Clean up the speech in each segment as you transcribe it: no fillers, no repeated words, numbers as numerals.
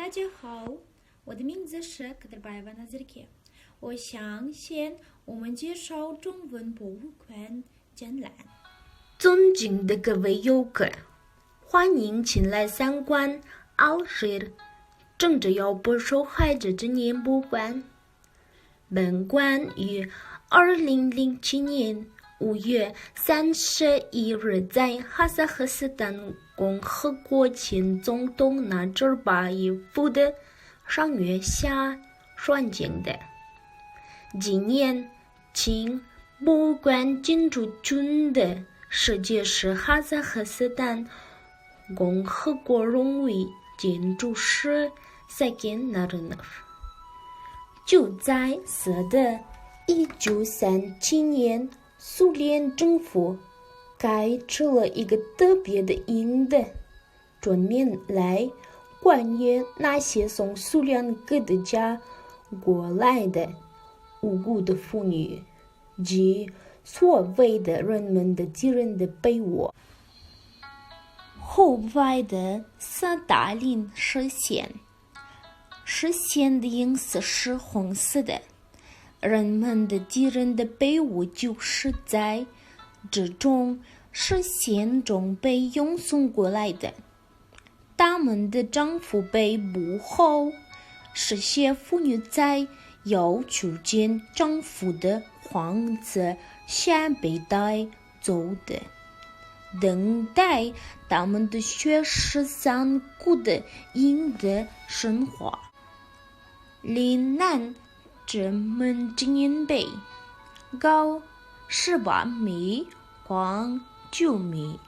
大家好，我的名字是克德拜瓦纳兹里克。我想先我们介绍中文博物馆展览。尊敬的各位游客，欢迎前来参观奥氏郑州窑博受害者纪念博物馆。本馆于2007年5月31日在哈萨克斯坦共和国前总统纳扎尔巴耶夫的上月下创建的。今年，请博物馆建筑群的设计师哈萨克斯坦共和国荣誉建筑师塞根纳热诺夫。就在的1937年，苏联政府开设了一个特别的营的，专门来关于那些从苏联各地家过来的无辜的妇女及所谓的人们的敌人的被窝。后来的斯大林实现的颜色是红色的，人们的敌人的被窝就是在这种视线中被运送过来的。他们的丈夫被捕后，这些妇女在要求见丈夫的房子下被带走的，等待他们的血是残酷的赢得生活。岭南人们纪念碑高18米，宽9米，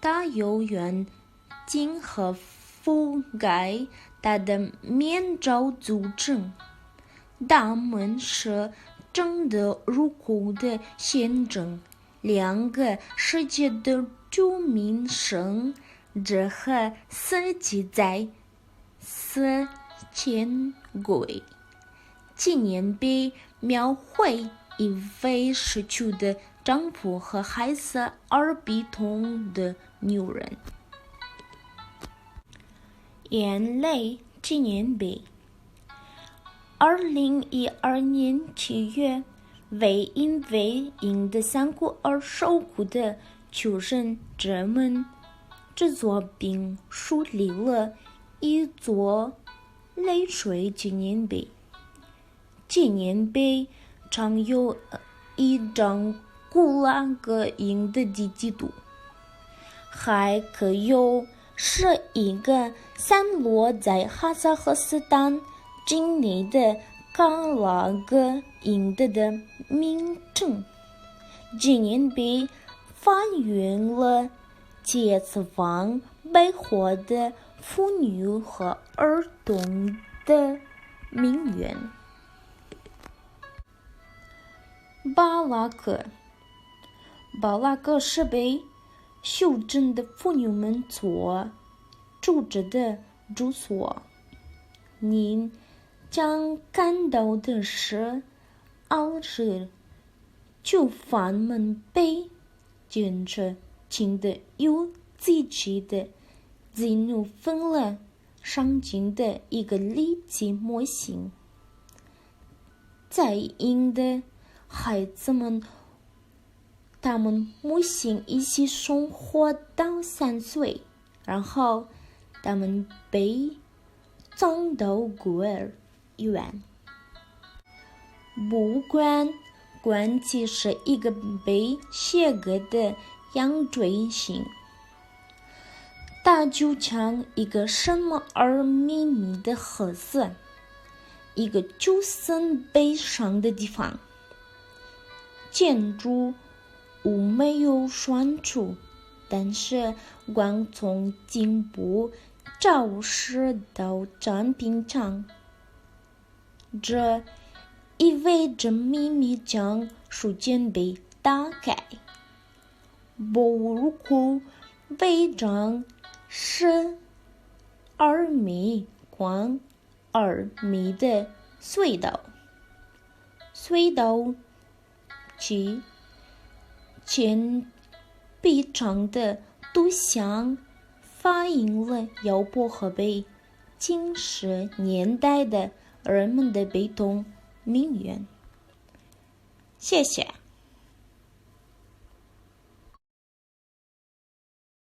大有远近和覆盖它的面罩组成。它们是真的入口的象征。2个世界的著名生者和死记在此前柜。纪念碑描绘一位逝去的丈夫和孩子而悲痛的女人。眼泪纪念碑2012年7月，为因的残酷而受苦的求生者们制作并树立了一座泪水纪念碑。纪念碑常有一张古拉格印的地图，还可有是一个散落在哈萨克斯坦境内的卡拉格印的名称。纪念碑反映了解放被迫的妇女和儿童的命运。巴拉克是被修整的妇女们所住着的住所。您将看到的是奥氏囚犯们被检测轻的有机器的记录分了上镜的一个立体模型。在印的孩子们，他们模型一起生活到3岁，然后他们被送到孤儿院。博物馆馆体是一个被切割的羊锥形，它就像一个深而秘密的盒子，一个就是悲伤的地方。建筑物没有栓处，但是光从颈部照射到展品上，这意味着秘密将瞬间被打开。博物馆围上是2米宽2米的隧道，隧道其前壁上的图像反映了姚伯和被金石年代的人们的悲痛命运。谢谢。